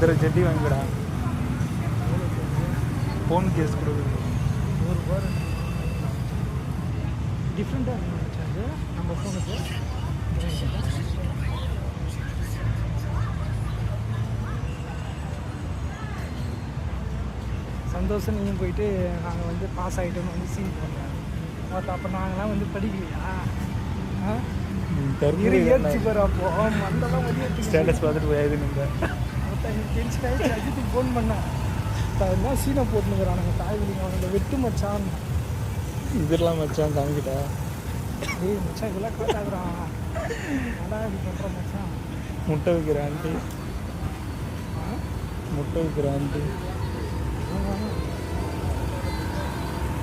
இதில் ஜெட்டி வாங்கிடா. Phone case கொடுக்குது. ஒரு பார் டிஃப்ரெண்ட்டாக இருந்துச்சு அது நம்ம ஃபோனுக்கு. சந்தோஷம் நீயும் போயிட்டு நாங்கள் வந்து பாஸ் ஆகிட்டோன்னு வந்து சீன் போடுறோம். பார்த்தா அப்போ நாங்களாம் வந்து படிக்கலையா? ஏற்றி பாரு அப்போ மண்டெல்லாம் வந்து ஸ்டேட்டஸ் பார்த்துட்டு போயாது நீங்கள். எனக்கு டென்ஷன் ஆகிடுச்சு. அஜித்துக்கு ஃபோன் பண்ணேன். எல்லாம் சீனை போட்டுனுக்குறானுங்க தாய்வலிங்க அவனுங்க வெட்டு மச்சான். இதெல்லாம் மச்சான் தாங்கிட்டா. ஏய் மச்சான் இதெல்லாம் காட்டாதுறான். அதான் இப்படி பண்ணுற மச்சான். முட்டை வைக்கிற ஆண்டி. முட்டை வைக்கிற ஆண்டி.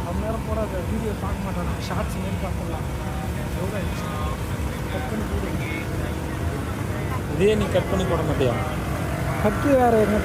ரொம்ப நேரம் போடாத வீடியோ பார்க்க மாட்டேன். ஷார்ட்ஸ் மாரி பார்த்துடலாம். எவ்வளோ ஆயிடுச்சு கட் பண்ணி போடுங்க. இதே நீ கட் பண்ணி போட மாட்டியா? கட்டு வேறு என்ன